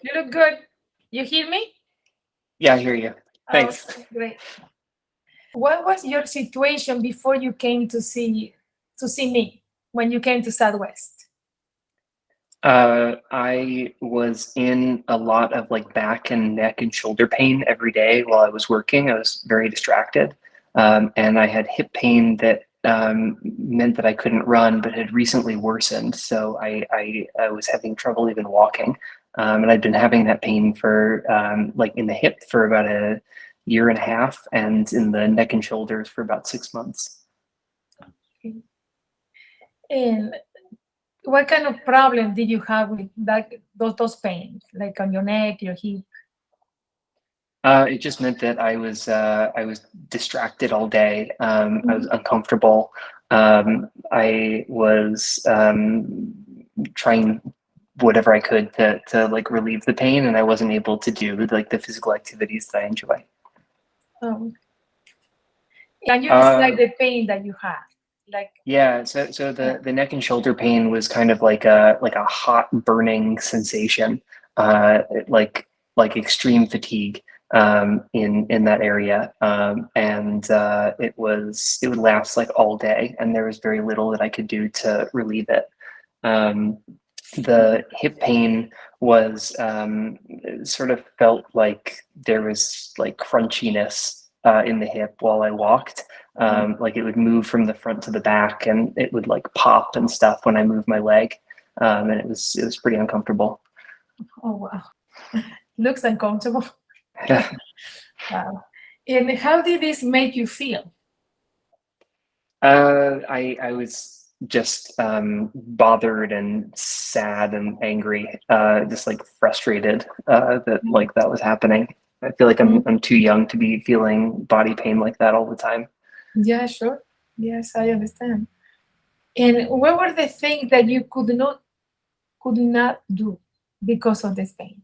You look good. You hear me? Yeah, I hear you. Oh, Thanks. great. What was your situation before you came to see me when you came to Southwest? I was in a lot of like back and neck and shoulder pain every day while I was working. I was very distracted. And I had hip pain that meant that I couldn't run, but had recently worsened. So I was having trouble even walking. And I'd been having that pain for like in the hip for about a year and a half, and in the neck and shoulders for about 6 months. And what kind of problem did you have with that those pains, like on your neck, your hip? It just meant that I was distracted all day. I was uncomfortable. I was trying whatever I could to like relieve the pain, and I wasn't able to do like the physical activities that I enjoy. Um, can you Uh, describe the pain that you had? Like, yeah, so yeah. the neck and shoulder pain was kind of like a hot burning sensation, like extreme fatigue in that area, and it would last like all day, and there was very little that I could do to relieve it. Um, the hip pain was sort of felt like there was like crunchiness in the hip while I walked. Like it would move from the front to the back, and it would like pop and stuff when I moved my leg, and it was pretty uncomfortable. Oh wow, looks uncomfortable. Yeah. Wow. And how did this make you feel? I was just bothered and sad and angry, just like frustrated that like that was happening. I feel like Mhm. I'm too young to be feeling body pain like that all the time. Yeah, sure. Yes, I understand. And what were the things that you could not do because of this pain?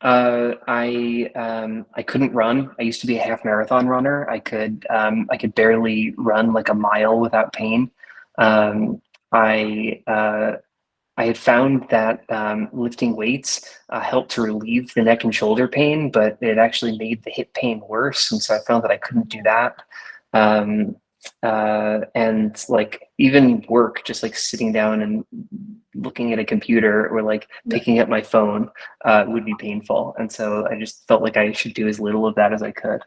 I couldn't run. I used to be a half marathon runner. I could barely run like a mile without pain. Um, I I had found that lifting weights helped to relieve the neck and shoulder pain, but it actually made the hip pain worse. And so I found that I couldn't do that. Um, and like even work, just like sitting down and looking at a computer or like picking up my phone would be painful. And so I just felt like I should do as little of that as I could.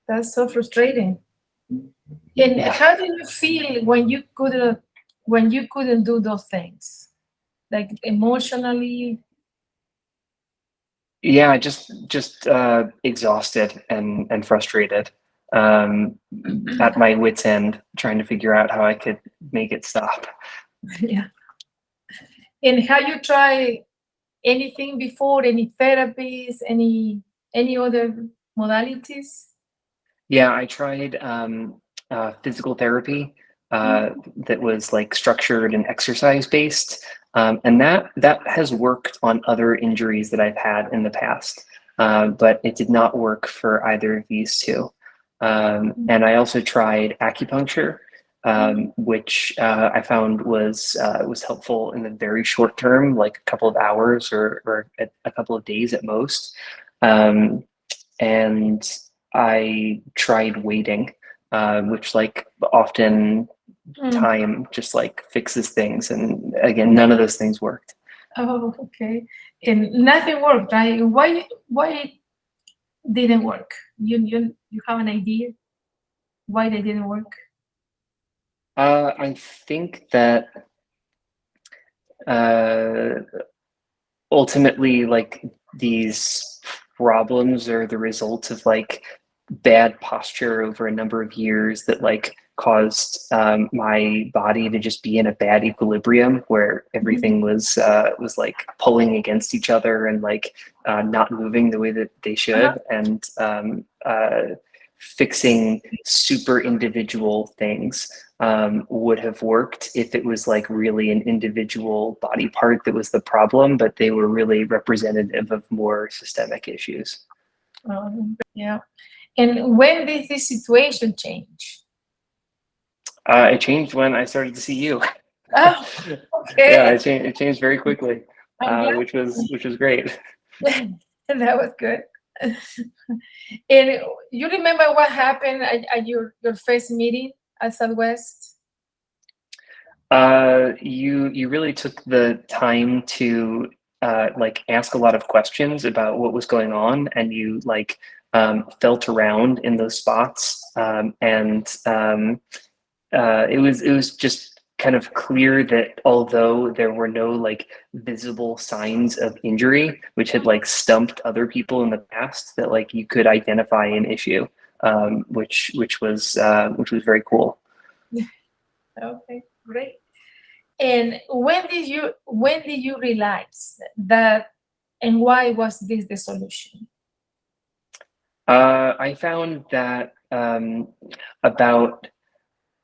That's so frustrating. And Yeah. how did you feel when you couldn't do those things? Like emotionally? Yeah, just exhausted and frustrated, um, at my wit's end, trying to figure out how I could make it stop. Yeah. And have you tried anything before? Any therapies? Any other modalities? Yeah, I tried physical therapy that was like structured and exercise based, and that has worked on other injuries that I've had in the past, but it did not work for either of these two. And I also tried acupuncture, which I found was helpful in the very short term, like a couple of hours or a couple of days at most. Um, and I tried waiting, which like often Mm. time just like fixes things. And again, none of those things worked. Oh, okay. And nothing worked, right? Why it didn't work? You have an idea why they didn't work? I think that uh, ultimately, like these problems are the result of like bad posture over a number of years that like caused my body to just be in a bad equilibrium where Mhm. everything was like pulling against each other and like not moving the way that they Uh-huh. should, and fixing super individual things would have worked if it was like really an individual body part that was the problem, but they were really representative of more systemic issues. Yeah. And when did this situation change? It changed when I started to see you. Oh, Yeah, okay. it changed very quickly. I'm glad. which was great. That was good. And you remember what happened at your first meeting at Southwest? You really took the time to like ask a lot of questions about what was going on, and you like felt around in those spots, it was just kind of clear that although there were no like visible signs of injury, which had like stumped other people in the past, that like you could identify an issue, which was very cool. Okay, great. And when did you realize that, and why was this the solution? I found that about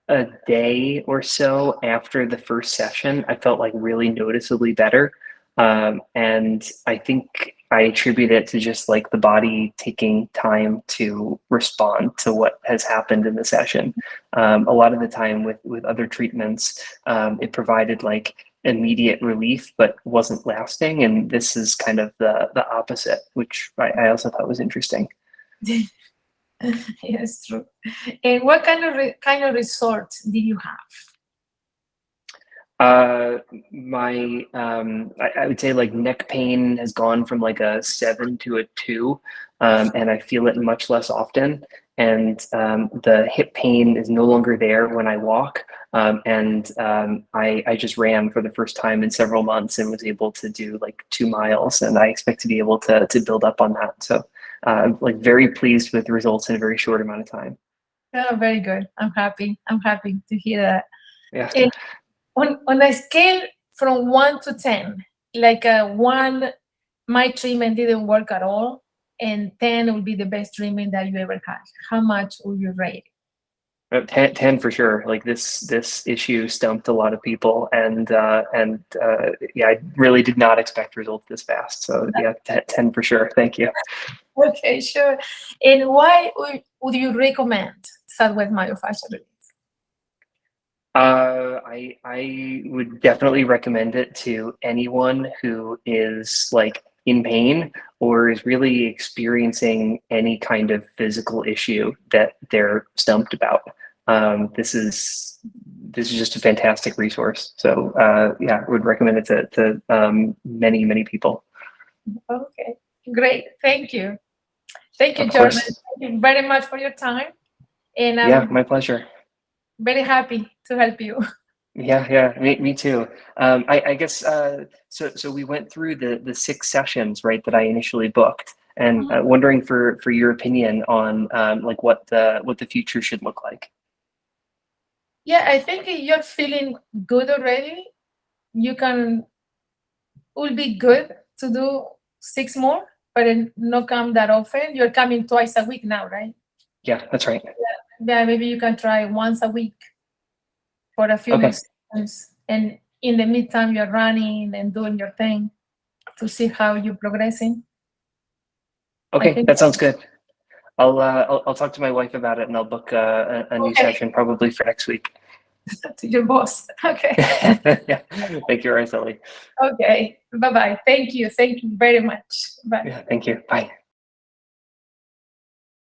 a day or so after the first session, I felt like really noticeably better. And I think I attribute it to just like the body taking time to respond to what has happened in the session. A lot of the time with other treatments, it provided like immediate relief, but wasn't lasting. And this is kind of the opposite, which I also thought was interesting. Yes, true. And what kind of resort did you have? I would say like neck pain has gone from like a 7 to a 2, and I feel it much less often. And the hip pain is no longer there when I walk. I just ran for the first time in several months and was able to do like 2 miles, and I expect to be able to build up on that. So I'm like very pleased with the results in a very short amount of time. Oh, very good. I'm happy. I'm happy to hear that. Yeah. And on a scale from 1 to 10, like a 1, my treatment didn't work at all, and 10 would be the best treatment that you ever had, how much would you rate? 10 for sure. Like this issue stumped a lot of people, and yeah, I really did not expect results this fast. So yeah, 10 for sure. Thank you. Okay, sure. And why would you recommend Southwest Myofascial Release? I would definitely recommend it to anyone who is like in pain or is really experiencing any kind of physical issue that they're stumped about. This is just a fantastic resource. So yeah, I would recommend it to many people. Okay, great. Thank you. Thank you, Of Jordan. course. Thank you very much for your time. And Yeah, I'm my pleasure. very happy to help you. Yeah, me too. I guess so we went through the 6 sessions, right, that I initially booked, and wondering for your opinion on like what the future should look like. Yeah, I think if you're feeling good already, will be good to do 6 more, but then not come that often. You're coming twice a week now, right? Yeah, that's right. Yeah, maybe you can try once a week for a few more Okay. sessions. And in the meantime, you're running and doing your thing to see how you're progressing. Okay, that sounds good. I'll talk to my wife about it, and I'll book a new session probably for next week. To your boss. Okay. Yeah. Thank you, Araceli. Okay. Bye-bye. Thank you. Thank you very much. Bye. Yeah, thank you. Bye.